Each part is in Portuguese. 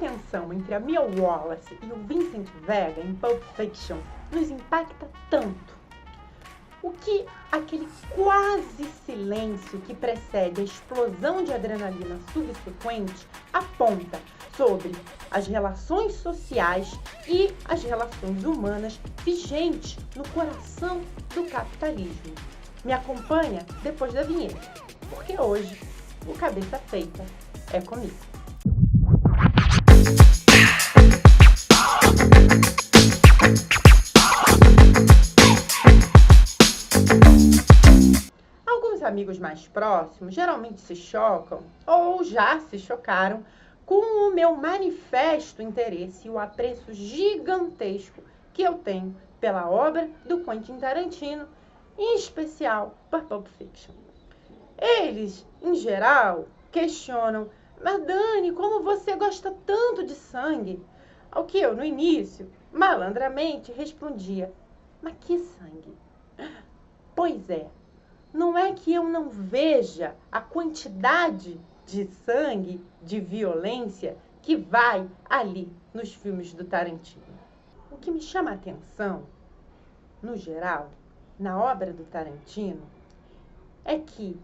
tensão entre a Mia Wallace e o Vincent Vega em Pulp Fiction nos impacta tanto? O que aquele quase silêncio que precede a explosão de adrenalina subsequente aponta sobre as relações sociais e as relações humanas vigentes no coração do capitalismo? Me acompanha depois da vinheta, porque hoje o Cabeça Feita é comigo. Alguns amigos mais próximos geralmente se chocam ou já se chocaram com o meu manifesto interesse e o apreço gigantesco que eu tenho pela obra do Quentin Tarantino, em especial por Pulp Fiction. Eles, em geral, questionam: mas Dani, como você gosta tanto de sangue? Ao que eu, no início, malandramente respondia: mas que sangue? Pois é, não é que eu não veja a quantidade de sangue, de violência que vai ali nos filmes do Tarantino. O que me chama a atenção, no geral, na obra do Tarantino, é que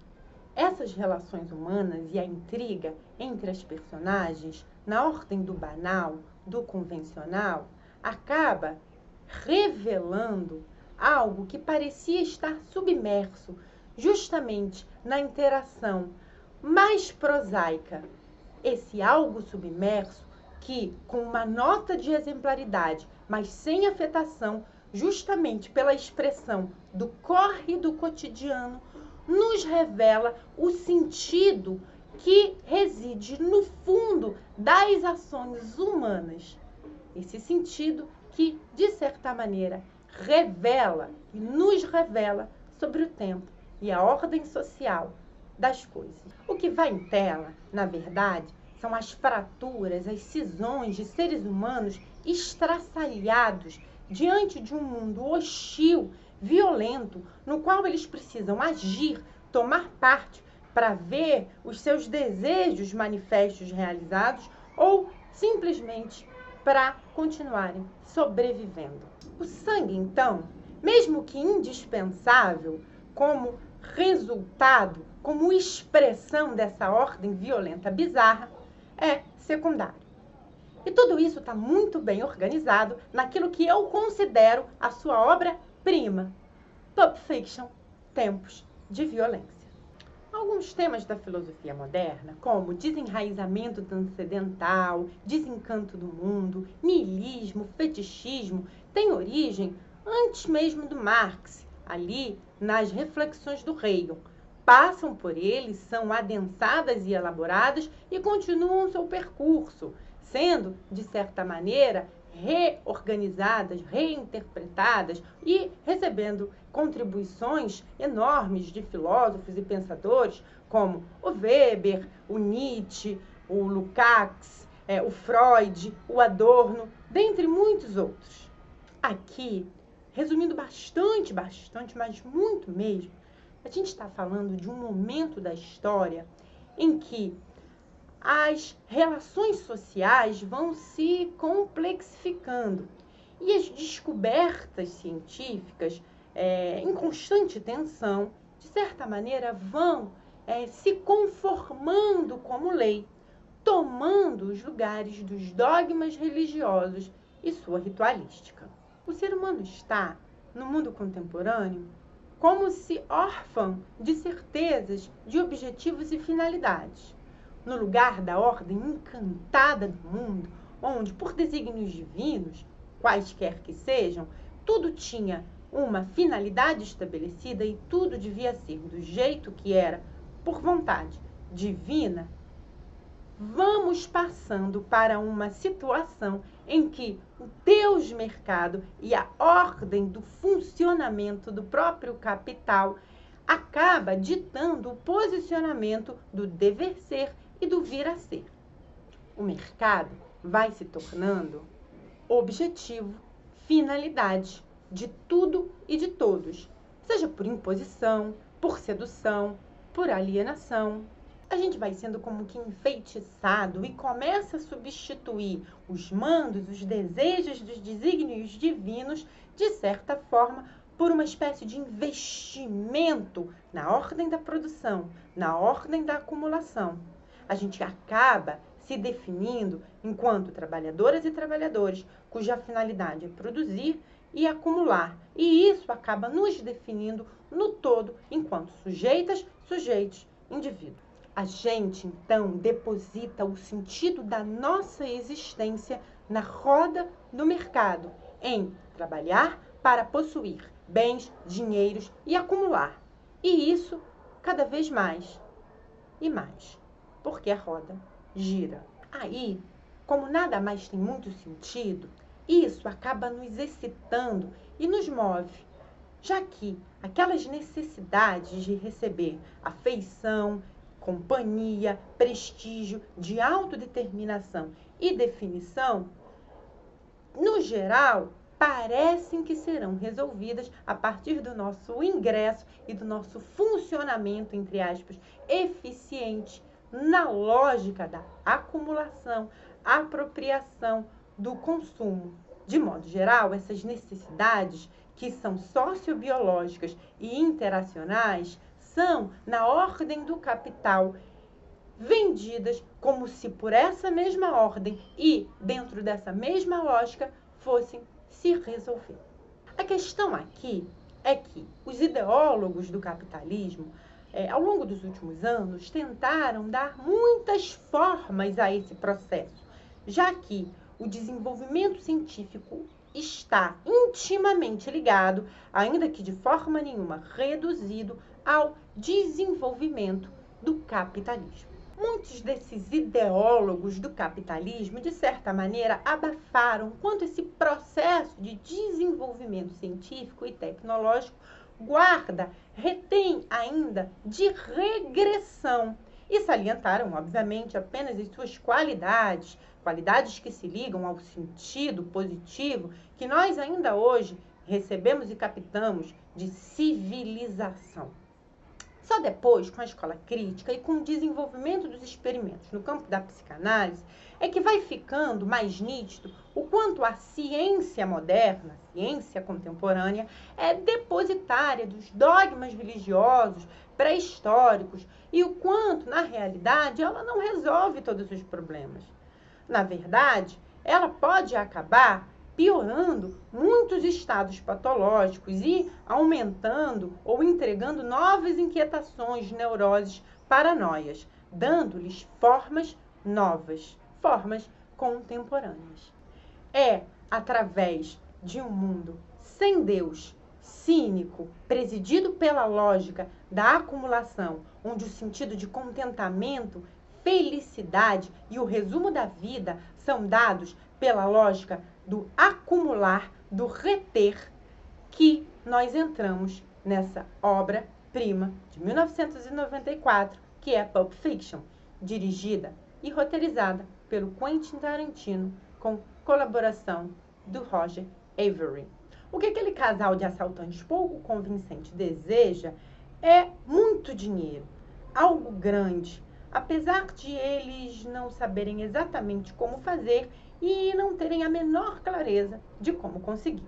essas relações humanas e a intriga entre as personagens, na ordem do banal, do convencional, acaba revelando algo que parecia estar submerso justamente na interação mais prosaica. Esse algo submerso que, com uma nota de exemplaridade, mas sem afetação, justamente pela expressão do corre do cotidiano, nos revela o sentido que reside no fundo das ações humanas. Esse sentido que, de certa maneira, revela e nos revela sobre o tempo e a ordem social das coisas. O que vai em tela, na verdade, são as fraturas, as cisões de seres humanos estraçalhados diante de um mundo hostil, violento, no qual eles precisam agir, tomar parte para ver os seus desejos manifestos realizados ou simplesmente para continuarem sobrevivendo. O sangue, então, mesmo que indispensável como resultado, como expressão dessa ordem violenta bizarra, é secundário. E tudo isso está muito bem organizado naquilo que eu considero a sua obra-prima, Pulp Fiction, Tempos de Violência. Alguns temas da filosofia moderna, como desenraizamento transcendental, desencanto do mundo, niilismo, fetichismo, têm origem antes mesmo do Marx, ali nas reflexões do Hegel. Passam por ele, são adensadas e elaboradas e continuam seu percurso, sendo, de certa maneira, reorganizadas, reinterpretadas e recebendo contribuições enormes de filósofos e pensadores como o Weber, o Nietzsche, o Lukács, o Freud, o Adorno, dentre muitos outros. Aqui, resumindo bastante, mas muito mesmo, a gente está falando de um momento da história em que as relações sociais vão se complexificando e as descobertas científicas, em constante tensão, de certa maneira, vão se conformando como lei, tomando os lugares dos dogmas religiosos e sua ritualística. O ser humano está, no mundo contemporâneo, como se órfão de certezas, de objetivos e finalidades. No lugar da ordem encantada do mundo, onde, por desígnios divinos, quaisquer que sejam, tudo tinha uma finalidade estabelecida e tudo devia ser do jeito que era, por vontade divina, vamos passando para uma situação em que o Deus mercado e a ordem do funcionamento do próprio capital acaba ditando o posicionamento do dever ser e do vir a ser. O mercado vai se tornando objetivo, finalidade de tudo e de todos, seja por imposição, por sedução, por alienação. A gente vai sendo como que enfeitiçado e começa a substituir os mandos, os desejos dos desígnios divinos, de certa forma, por uma espécie de investimento na ordem da produção, na ordem da acumulação. A gente acaba se definindo enquanto trabalhadoras e trabalhadores, cuja finalidade é produzir e acumular. E isso acaba nos definindo no todo enquanto sujeitas, sujeitos, indivíduos. A gente, então, deposita o sentido da nossa existência na roda do mercado, em trabalhar para possuir bens, dinheiros e acumular. E isso cada vez mais e mais, porque a roda gira. Aí, como nada mais tem muito sentido, isso acaba nos excitando e nos move, já que aquelas necessidades de receber afeição, companhia, prestígio, de autodeterminação e definição, no geral, parecem que serão resolvidas a partir do nosso ingresso e do nosso funcionamento, entre aspas, eficiente na lógica da acumulação, apropriação, do consumo. De modo geral, essas necessidades, que são sociobiológicas e interacionais, são, na ordem do capital, vendidas como se por essa mesma ordem e dentro dessa mesma lógica fossem se resolver. A questão aqui é que os ideólogos do capitalismo, ao longo dos últimos anos, tentaram dar muitas formas a esse processo, já que o desenvolvimento científico está intimamente ligado, ainda que de forma nenhuma reduzido, ao desenvolvimento do capitalismo. Muitos desses ideólogos do capitalismo, de certa maneira, abafaram quanto esse processo de desenvolvimento científico e tecnológico retém ainda de regressão. E salientaram, obviamente, apenas as suas qualidades, qualidades que se ligam ao sentido positivo que nós ainda hoje recebemos e captamos de civilização. Só depois, com a escola crítica e com o desenvolvimento dos experimentos no campo da psicanálise, é que vai ficando mais nítido o quanto a ciência moderna, a ciência contemporânea, é depositária dos dogmas religiosos pré-históricos e o quanto, na realidade, ela não resolve todos os problemas. Na verdade, ela pode acabar piorando muitos estados patológicos e aumentando ou entregando novas inquietações, neuroses, paranoias, dando-lhes formas novas, formas contemporâneas. É através de um mundo sem Deus, cínico, presidido pela lógica da acumulação, onde o sentido de contentamento, felicidade e o resumo da vida são dados pela lógica do acumular, do reter, que nós entramos nessa obra-prima de 1994, que é Pulp Fiction, dirigida e roteirizada pelo Quentin Tarantino, com colaboração do Roger Avary. O que aquele casal de assaltantes pouco convincente deseja é muito dinheiro, algo grande, apesar de eles não saberem exatamente como fazer e não terem a menor clareza de como conseguir.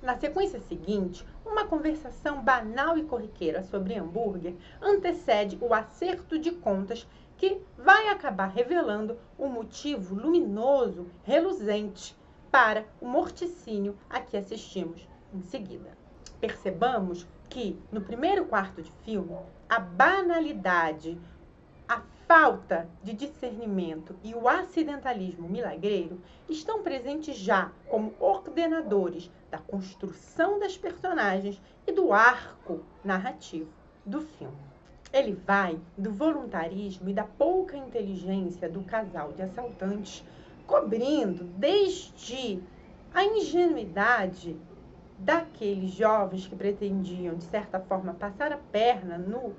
Na sequência seguinte, uma conversação banal e corriqueira sobre hambúrguer antecede o acerto de contas que vai acabar revelando o motivo luminoso, reluzente, para o morticínio a que assistimos em seguida. Percebamos que, no primeiro quarto de filme, a banalidade, a falta de discernimento e o acidentalismo milagreiro estão presentes já como ordenadores da construção das personagens e do arco narrativo do filme. Ele vai do voluntarismo e da pouca inteligência do casal de assaltantes, cobrindo desde a ingenuidade daqueles jovens que pretendiam, de certa forma, passar a perna no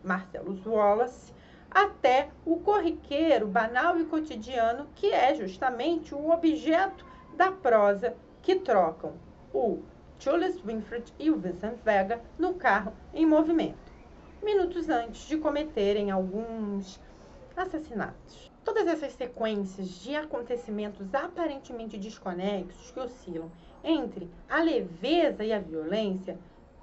Marcellus Wallace, até o corriqueiro, banal e cotidiano, que é justamente o objeto da prosa que trocam o Julius Winfield e o Vincent Vega no carro em movimento. minutos antes de cometerem alguns assassinatos. Todas essas sequências de acontecimentos aparentemente desconexos que oscilam entre a leveza e a violência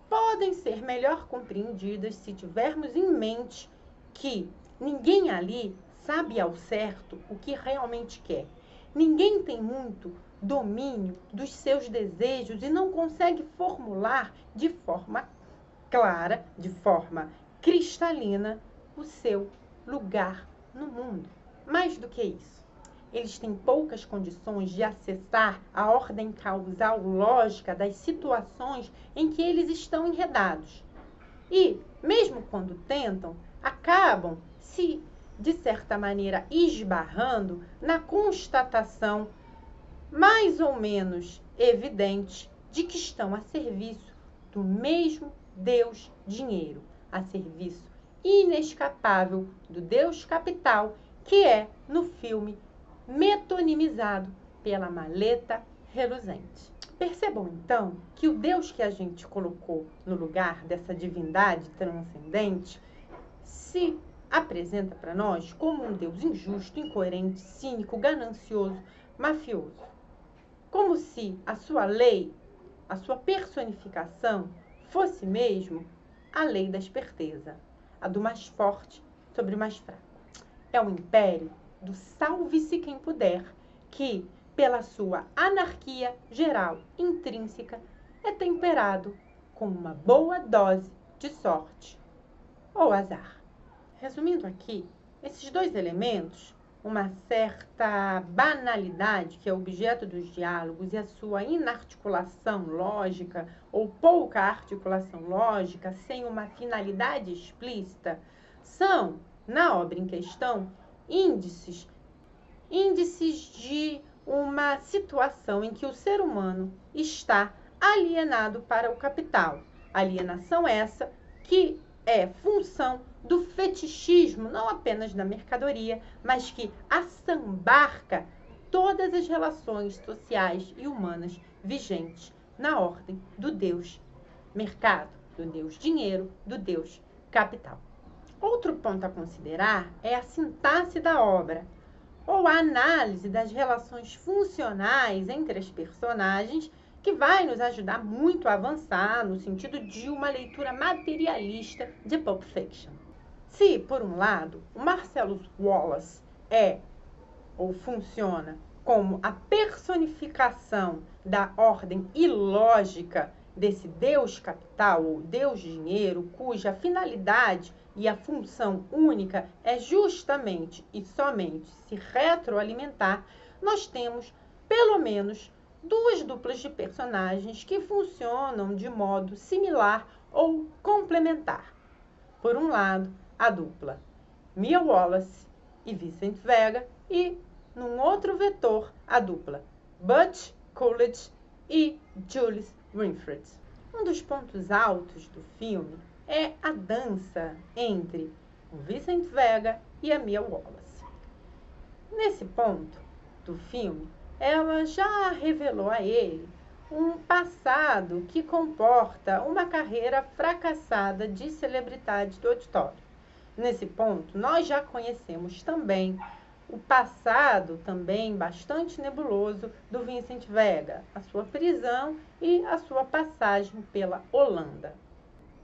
podem ser melhor compreendidas se tivermos em mente que ninguém ali sabe ao certo o que realmente quer. Ninguém tem muito domínio dos seus desejos e não consegue formular de forma clara, de forma cristalina, o seu lugar no mundo. Mais do que isso, eles têm poucas condições de acessar a ordem causal lógica das situações em que eles estão enredados. E, mesmo quando tentam, acabam se, de certa maneira, esbarrando na constatação mais ou menos evidente de que estão a serviço do mesmo Deus dinheiro, a serviço inescapável do Deus capital, que é, no filme, metonimizado pela maleta reluzente. Percebam, então, que o Deus que a gente colocou no lugar dessa divindade transcendente se apresenta para nós como um Deus injusto, incoerente, cínico, ganancioso, mafioso. Como se a sua lei, a sua personificação, fosse mesmo a lei da esperteza, a do mais forte sobre o mais fraco. É o império do salve-se quem puder, que, pela sua anarquia geral intrínseca, é temperado com uma boa dose de sorte ou azar. Resumindo aqui, esses dois elementos, uma certa banalidade, que é objeto dos diálogos, e a sua inarticulação lógica, ou pouca articulação lógica, sem uma finalidade explícita, são, na obra em questão, índices de uma situação em que o ser humano está alienado para o capital. Alienação essa que é função do fetichismo, não apenas da mercadoria, mas que assambarca todas as relações sociais e humanas vigentes na ordem do Deus mercado, do Deus dinheiro, do Deus capital. Outro ponto a considerar é a sintaxe da obra, ou a análise das relações funcionais entre as personagens, que vai nos ajudar muito a avançar no sentido de uma leitura materialista de Pulp Fiction. Se, por um lado, o Marcellus Wallace é ou funciona como a personificação da ordem ilógica desse Deus capital ou Deus dinheiro, cuja finalidade e a função única é justamente e somente se retroalimentar, nós temos, pelo menos, duas duplas de personagens que funcionam de modo similar ou complementar. Por um lado, a dupla Mia Wallace e Vincent Vega, e, num outro vetor, a dupla Butch Coolidge e Julius Winfield. Um dos pontos altos do filme é a dança entre o Vincent Vega e a Mia Wallace. Nesse ponto do filme, ela já revelou a ele um passado que comporta uma carreira fracassada de celebridade do auditório. Nesse ponto, nós já conhecemos também o passado, também bastante nebuloso, do Vincent Vega, a sua prisão e a sua passagem pela Holanda.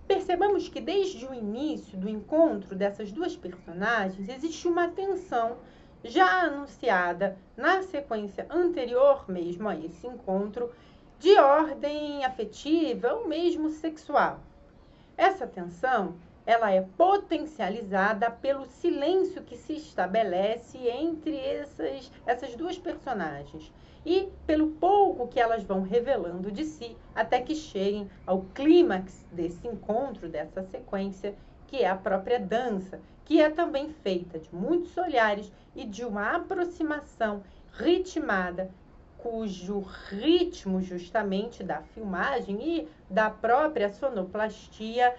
Percebamos que desde o início do encontro dessas duas personagens existe uma tensão já anunciada na sequência anterior mesmo a esse encontro, de ordem afetiva ou mesmo sexual. Essa tensão, ela é potencializada pelo silêncio que se estabelece entre essas duas personagens e pelo pouco que elas vão revelando de si até que cheguem ao clímax desse encontro, dessa sequência, que é a própria dança, que é também feita de muitos olhares e de uma aproximação ritmada, cujo ritmo justamente da filmagem e da própria sonoplastia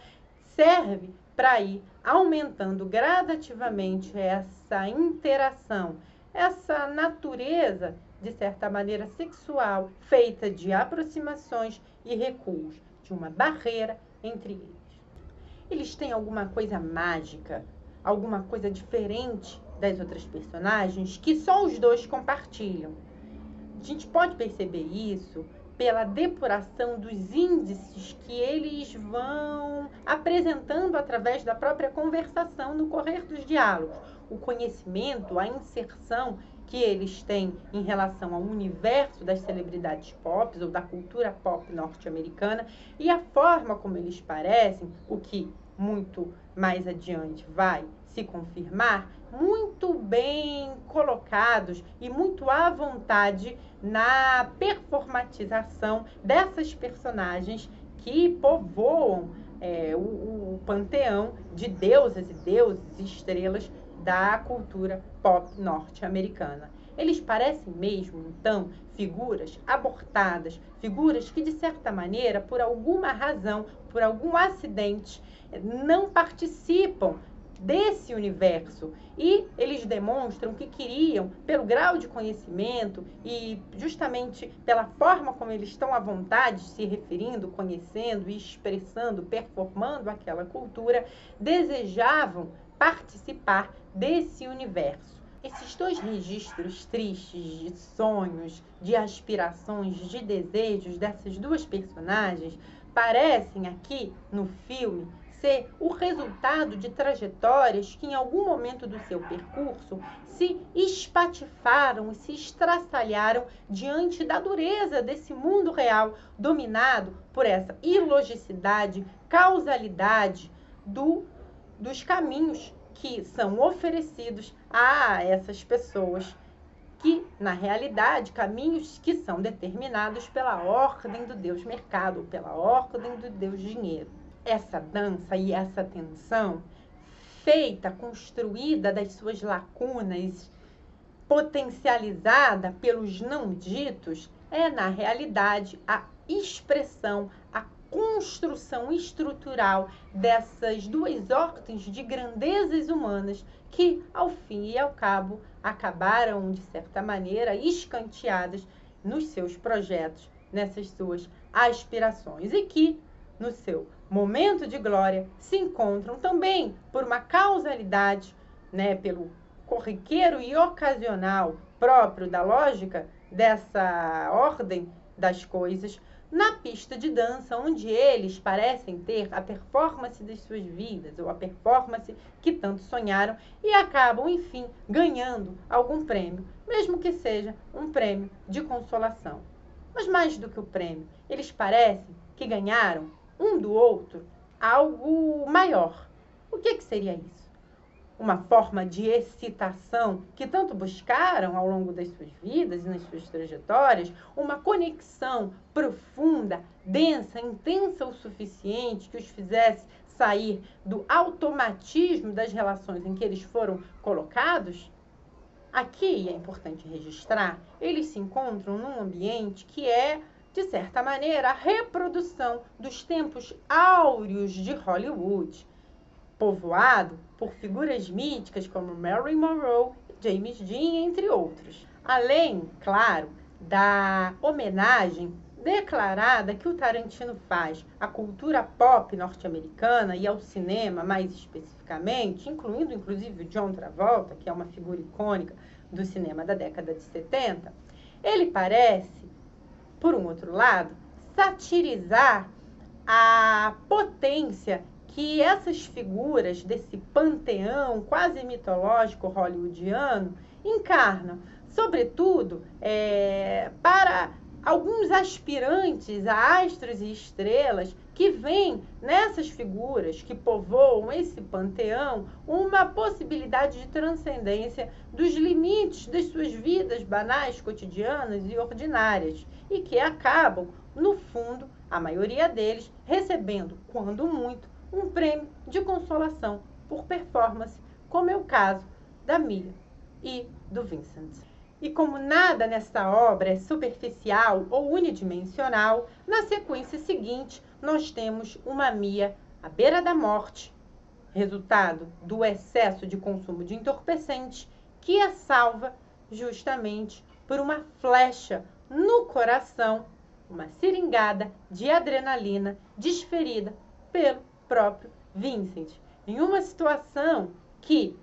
serve para ir aumentando gradativamente essa interação, essa natureza, de certa maneira, sexual, feita de aproximações e recuos, de uma barreira entre eles. Eles têm alguma coisa mágica, alguma coisa diferente das outras personagens que só os dois compartilham. A gente pode perceber isso pela depuração dos índices que eles vão apresentando através da própria conversação no correr dos diálogos. O conhecimento, a inserção que eles têm em relação ao universo das celebridades pop ou da cultura pop norte-americana e a forma como eles parecem, o que muito mais adiante vai se confirmar, muito bem colocados e muito à vontade na performatização dessas personagens que povoam o panteão de deusas e deuses e estrelas da cultura pop norte-americana. Eles parecem mesmo, então, figuras abortadas, figuras que, de certa maneira, por alguma razão, por algum acidente, não participam desse universo e eles demonstram que queriam, pelo grau de conhecimento e justamente pela forma como eles estão à vontade se referindo, conhecendo e expressando, performando aquela cultura, desejavam participar desse universo. Esses dois registros tristes de sonhos, de aspirações, de desejos dessas duas personagens parecem aqui no filme ser o resultado de trajetórias que em algum momento do seu percurso se espatifaram e se estraçalharam diante da dureza desse mundo real, dominado por essa ilogicidade, causalidade dos caminhos que são oferecidos a essas pessoas, que, na realidade, caminhos que são determinados pela ordem do Deus mercado, pela ordem do Deus dinheiro. Essa dança e essa tensão, feita, construída das suas lacunas, potencializada pelos não ditos, é, na realidade, a expressão, a construção estrutural dessas duas ordens de grandezas humanas que, ao fim e ao cabo, acabaram, de certa maneira, escanteadas nos seus projetos, nessas suas aspirações, e que, no seu momento de glória, se encontram também por uma causalidade, pelo corriqueiro e ocasional próprio da lógica dessa ordem das coisas, na pista de dança, onde eles parecem ter a performance das suas vidas, ou a performance que tanto sonharam, e acabam, enfim, ganhando algum prêmio, mesmo que seja um prêmio de consolação. Mas mais do que o prêmio, eles parecem que ganharam um do outro algo maior. O que seria isso? Uma forma de excitação que tanto buscaram ao longo das suas vidas e nas suas trajetórias, uma conexão profunda, densa, intensa o suficiente que os fizesse sair do automatismo das relações em que eles foram colocados? Aqui é importante registrar, eles se encontram num ambiente que é, de certa maneira, a reprodução dos tempos áureos de Hollywood, povoado por figuras míticas como Marilyn Monroe e James Dean, entre outros. Além, claro, da homenagem declarada que o Tarantino faz à cultura pop norte-americana e ao cinema, mais especificamente, incluindo inclusive o John Travolta, que é uma figura icônica do cinema da década de 70, ele parece, por um outro lado, satirizar a potência que essas figuras desse panteão quase mitológico hollywoodiano encarnam, sobretudo para alguns aspirantes a astros e estrelas que veem nessas figuras que povoam esse panteão uma possibilidade de transcendência dos limites das suas vidas banais, cotidianas e ordinárias, e que acabam, no fundo, a maioria deles, recebendo, quando muito, um prêmio de consolação por performance, como é o caso da Mia e do Vincent. E como nada nessa obra é superficial ou unidimensional, na sequência seguinte nós temos uma Mia à beira da morte, resultado do excesso de consumo de entorpecentes, que é salva justamente por uma flecha no coração, uma seringada de adrenalina desferida pelo próprio Vincent, em uma situação que,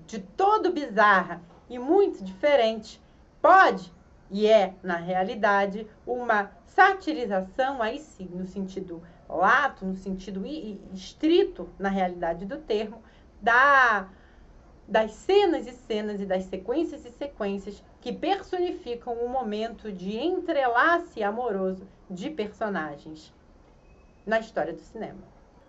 de todo bizarra e muito diferente, pode, e é, na realidade, uma satirização, aí sim, no sentido lato, no sentido estrito, na realidade do termo, das cenas e cenas e das sequências e sequências que personificam um momento de entrelace amoroso de personagens na história do cinema.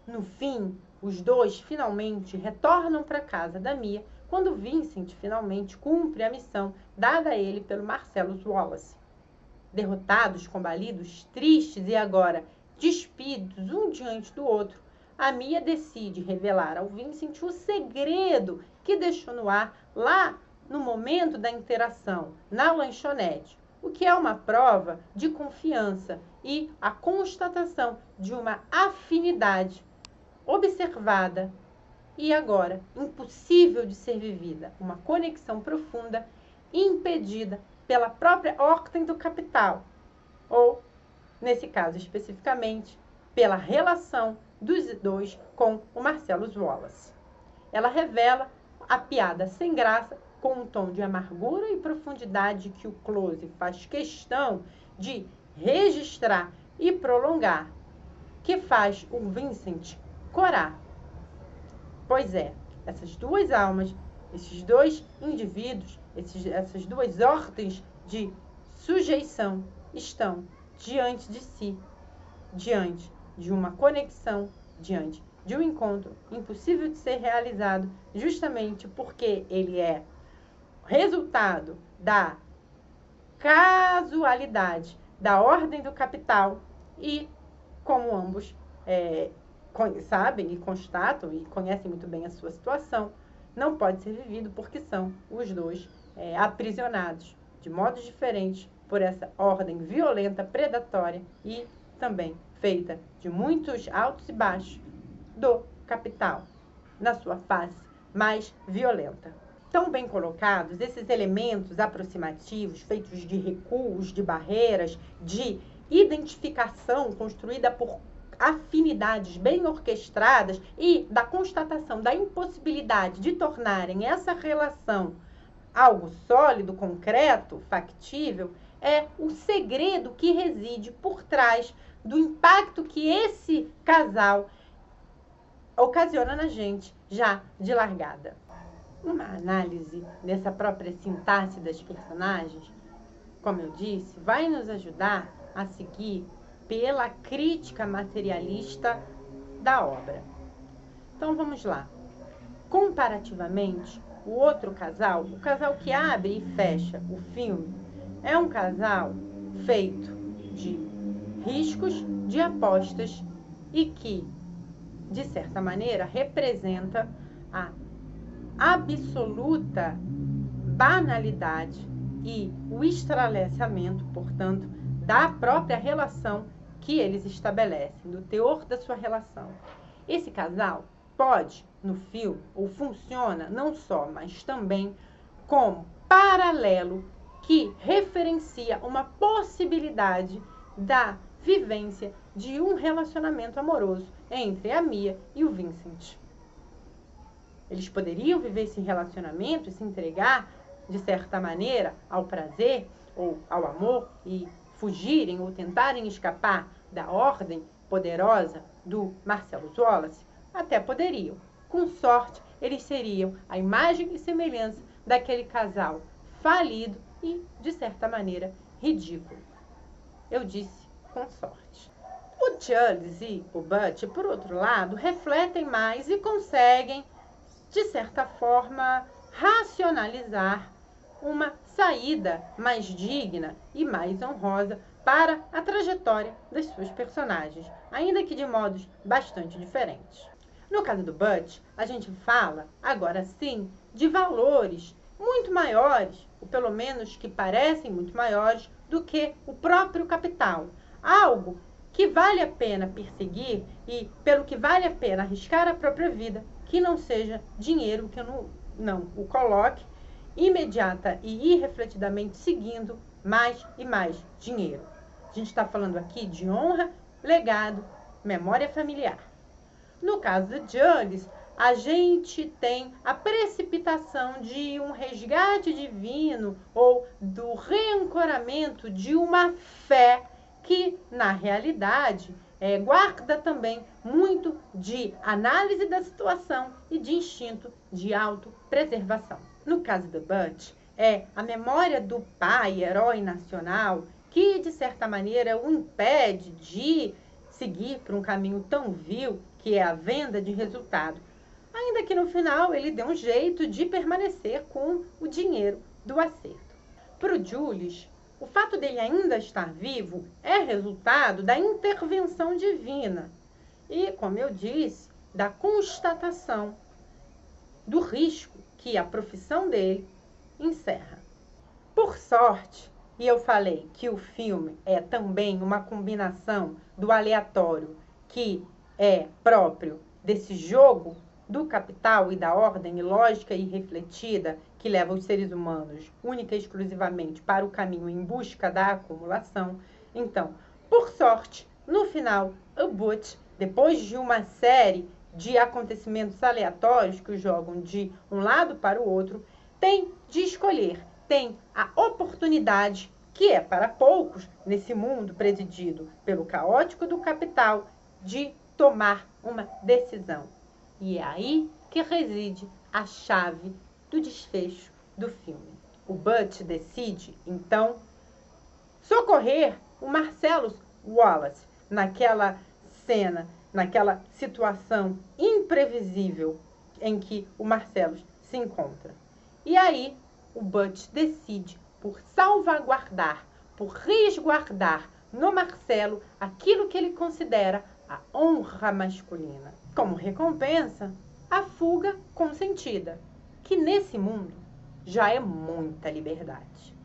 No fim, os dois finalmente retornam para a casa da Mia quando Vincent finalmente cumpre a missão dada a ele pelo Marcellus Wallace. Derrotados, combalidos, tristes e agora despidos um diante do outro, a Mia decide revelar ao Vincent o segredo que deixou no ar lá no momento da interação, na lanchonete, o que é uma prova de confiança e a constatação de uma afinidade observada e agora impossível de ser vivida, uma conexão profunda impedida pela própria ordem do capital, ou, nesse caso especificamente, pela relação dos dois com o Marcellus Wallace. Ela revela a piada sem graça com um tom de amargura e profundidade que o close faz questão de registrar e prolongar, que faz o Vincent corar. Pois é, essas duas almas, esses dois indivíduos, essas duas ordens de sujeição estão diante de si, diante de uma conexão, diante de um encontro impossível de ser realizado, justamente porque ele é resultado da casualidade, da ordem do capital e, como ambos sabem e constatam e conhecem muito bem a sua situação, não pode ser vivido porque são os dois aprisionados de modos diferentes por essa ordem violenta, predatória e também feita de muitos altos e baixos do capital, na sua face mais violenta. Tão bem colocados, esses elementos aproximativos, feitos de recuos, de barreiras, de identificação construída por afinidades bem orquestradas e da constatação da impossibilidade de tornarem essa relação algo sólido, concreto, factível, é o segredo que reside por trás do impacto que esse casal ocasiona na gente já de largada. Uma análise dessa própria sintaxe das personagens, como eu disse, vai nos ajudar a seguir pela crítica materialista da obra. Então vamos lá. Comparativamente, o outro casal, o casal que abre e fecha o filme, é um casal feito de riscos, de apostas e que, de certa maneira, representa a absoluta banalidade e o estremecimento, portanto, da própria relação que eles estabelecem, do teor da sua relação. Esse casal pode, no filme, ou funciona não só, mas também como paralelo que referencia uma possibilidade da vivência de um relacionamento amoroso entre a Mia e o Vincent. Eles poderiam viver esse relacionamento e se entregar, de certa maneira, ao prazer ou ao amor e fugirem ou tentarem escapar da ordem poderosa do Marcellus Wallace? Até poderiam. Com sorte, eles seriam a imagem e semelhança daquele casal falido e, de certa maneira, ridículo. Eu disse com sorte. O Charles e o Butch, por outro lado, refletem mais e conseguem, de certa forma, racionalizar uma saída mais digna e mais honrosa para a trajetória das suas personagens, ainda que de modos bastante diferentes. No caso do Butch, a gente fala, agora sim, de valores muito maiores, ou pelo menos que parecem muito maiores, do que o próprio capital. Algo que vale a pena perseguir e pelo que vale a pena arriscar a própria vida, que não seja dinheiro que não o coloque imediata e irrefletidamente seguindo mais e mais dinheiro. A gente está falando aqui de honra, legado, memória familiar. No caso de Jules, a gente tem a precipitação de um resgate divino ou do reancoramento de uma fé que, na realidade, guarda também muito de análise da situação e de instinto de autopreservação. No caso do Butch, é a memória do pai, herói nacional, que, de certa maneira, o impede de seguir por um caminho tão vil que é a venda de resultado. Ainda que no final ele dê um jeito de permanecer com o dinheiro do acerto. Para o Jules, o fato dele ainda estar vivo é resultado da intervenção divina e, como eu disse, da constatação do risco que a profissão dele encerra. Por sorte, e eu falei que o filme é também uma combinação do aleatório que é próprio desse jogo do capital e da ordem lógica e refletida que leva os seres humanos única e exclusivamente para o caminho em busca da acumulação. Então, por sorte, no final, o Butch, depois de uma série de acontecimentos aleatórios que o jogam de um lado para o outro, tem de escolher, tem a oportunidade, que é para poucos nesse mundo presidido pelo caótico do capital, de tomar uma decisão. E é aí que reside a chave do desfecho do filme. O Butch decide, então, socorrer o Marcellus Wallace naquela cena, naquela situação imprevisível em que o Marcellus se encontra. E aí o Butch decide por salvaguardar, por resguardar no Marcelo aquilo que ele considera a honra masculina. Como recompensa, a fuga consentida, que nesse mundo já é muita liberdade.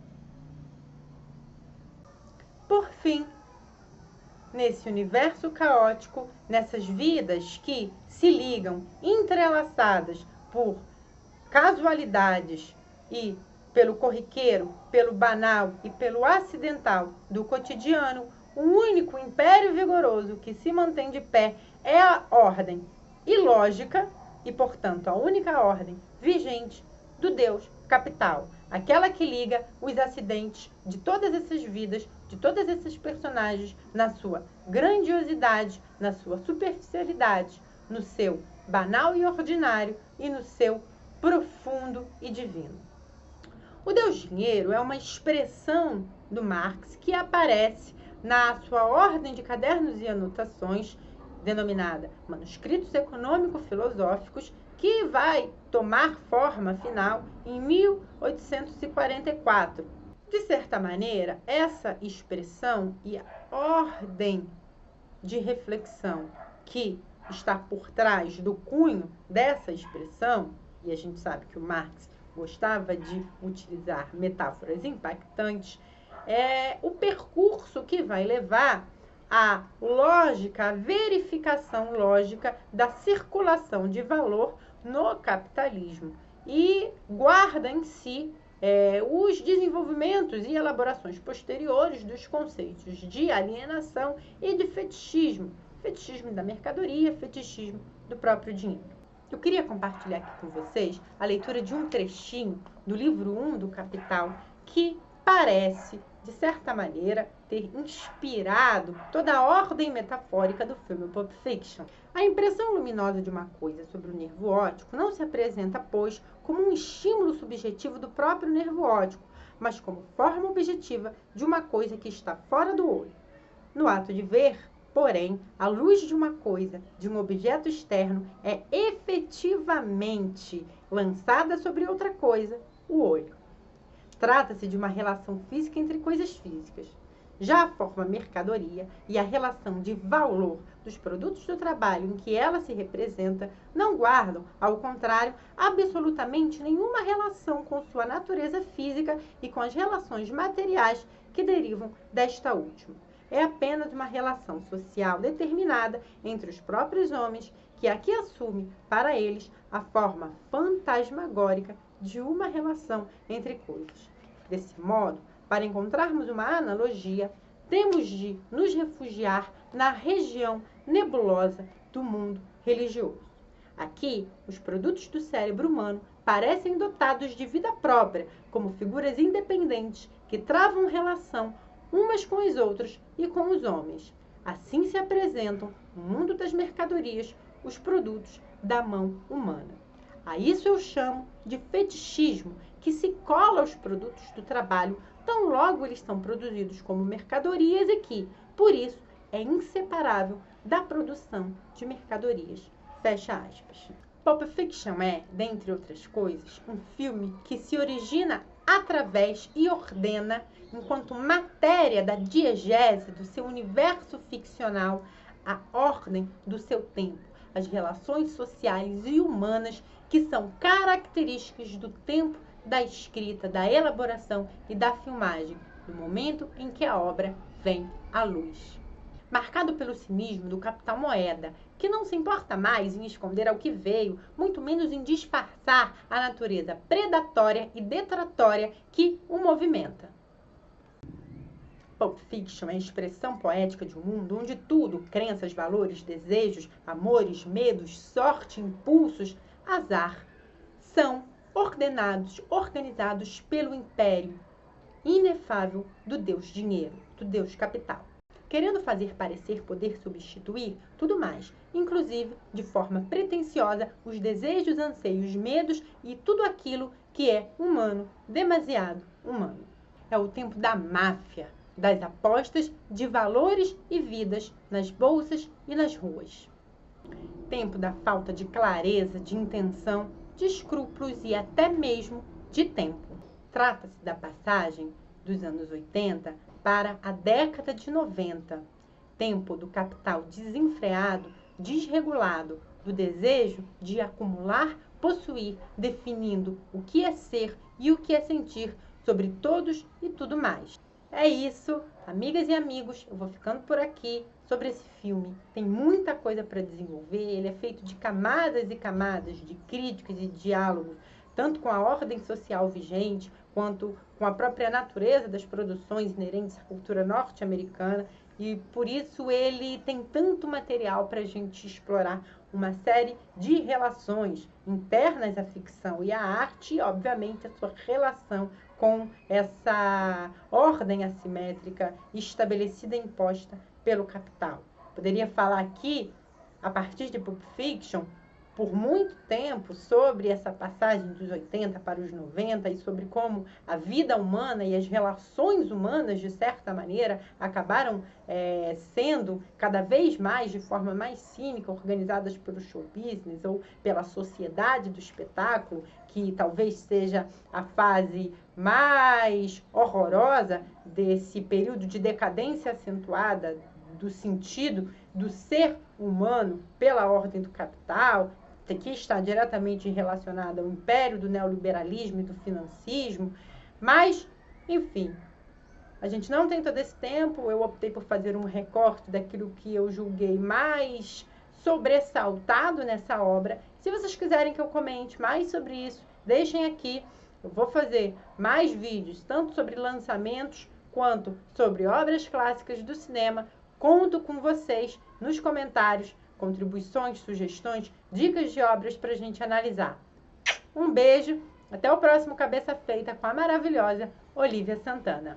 Por fim, nesse universo caótico, nessas vidas que se ligam, entrelaçadas por casualidades e pelo corriqueiro, pelo banal e pelo acidental do cotidiano, o único império vigoroso que se mantém de pé é a ordem ilógica e, portanto, a única ordem vigente do Deus capital, aquela que liga os acidentes de todas essas vidas, de todos esses personagens, na sua grandiosidade, na sua superficialidade, no seu banal e ordinário e no seu profundo e divino. O Deus Dinheiro é uma expressão do Marx que aparece na sua ordem de cadernos e anotações, denominada Manuscritos Econômico-Filosóficos, que vai tomar forma final em 1844. De certa maneira, essa expressão e a ordem de reflexão que está por trás do cunho dessa expressão, e a gente sabe que o Marx gostava de utilizar metáforas impactantes, é o percurso que vai levar à lógica, à verificação lógica da circulação de valor no capitalismo e guarda em si os desenvolvimentos e elaborações posteriores dos conceitos de alienação e de fetichismo, fetichismo da mercadoria, fetichismo do próprio dinheiro. Eu queria compartilhar aqui com vocês a leitura de um trechinho do livro 1 do Capital, que parece, de certa maneira, ter inspirado toda a ordem metafórica do filme Pulp Fiction. A impressão luminosa de uma coisa sobre o nervo óptico não se apresenta, pois, como um estímulo subjetivo do próprio nervo óptico, mas como forma objetiva de uma coisa que está fora do olho. No ato de ver, porém, a luz de uma coisa, de um objeto externo, é efetivamente lançada sobre outra coisa, o olho. Trata-se de uma relação física entre coisas físicas. Já a forma mercadoria e a relação de valor dos produtos do trabalho em que ela se representa não guardam, ao contrário, absolutamente nenhuma relação com sua natureza física e com as relações materiais que derivam desta última. É apenas uma relação social determinada entre os próprios homens que aqui assume, para eles, a forma fantasmagórica de uma relação entre coisas. Desse modo, para encontrarmos uma analogia, temos de nos refugiar na região nebulosa do mundo religioso. Aqui, os produtos do cérebro humano parecem dotados de vida própria, como figuras independentes que travam relação umas com as outras e com os homens. Assim se apresentam, no mundo das mercadorias, os produtos da mão humana. A isso eu chamo de fetichismo, que se cola aos produtos do trabalho, tão logo eles são produzidos como mercadorias e que, por isso, é inseparável da produção de mercadorias. Fecha aspas. Pulp Fiction é, dentre outras coisas, um filme que se origina através e ordena, enquanto matéria da diegese do seu universo ficcional, a ordem do seu tempo, as relações sociais e humanas que são características do tempo da escrita, da elaboração e da filmagem, no momento em que a obra vem à luz. Marcado pelo cinismo do Capitão Moeda, que não se importa mais em esconder ao que veio, muito menos em disfarçar a natureza predatória e detratória que o movimenta. Pulp Fiction é a expressão poética de um mundo onde tudo, crenças, valores, desejos, amores, medos, sorte, impulsos, azar, são ordenados, organizados pelo império inefável do Deus Dinheiro, do Deus Capital, querendo fazer parecer poder substituir tudo mais, inclusive, de forma pretensiosa, os desejos, anseios, medos e tudo aquilo que é humano, demasiado humano. É o tempo da máfia, das apostas de valores e vidas nas bolsas e nas ruas. Tempo da falta de clareza, de intenção, de escrúpulos e até mesmo de tempo. Trata-se da passagem dos anos 80 para a década de 90, tempo do capital desenfreado, desregulado, do desejo de acumular, possuir, definindo o que é ser e o que é sentir sobre todos e tudo mais. É isso, amigas e amigos, eu vou ficando por aqui sobre esse filme. Tem muita coisa para desenvolver, ele é feito de camadas e camadas de críticas e diálogos, tanto com a ordem social vigente, quanto com a própria natureza das produções inerentes à cultura norte-americana, e por isso ele tem tanto material para a gente explorar uma série de relações internas à ficção e à arte, e obviamente a sua relação com essa ordem assimétrica estabelecida e imposta pelo capital. Poderia falar aqui, a partir de Pulp Fiction, por muito tempo sobre essa passagem dos 80 para os 90 e sobre como a vida humana e as relações humanas, de certa maneira, acabaram sendo cada vez mais, de forma mais cínica, organizadas pelo show business ou pela sociedade do espetáculo, que talvez seja a fase mais horrorosa desse período de decadência acentuada do sentido do ser humano pela ordem do capital, que está diretamente relacionada ao império do neoliberalismo e do financismo, mas, enfim, a gente não tem todo esse tempo, eu optei por fazer um recorte daquilo que eu julguei mais sobressaltado nessa obra. Se vocês quiserem que eu comente mais sobre isso, deixem aqui, eu vou fazer mais vídeos, tanto sobre lançamentos, quanto sobre obras clássicas do cinema. Conto com vocês nos comentários, contribuições, sugestões, dicas de obras para a gente analisar. Um beijo, até o próximo Cabeça Feita com a maravilhosa Olívia Santana.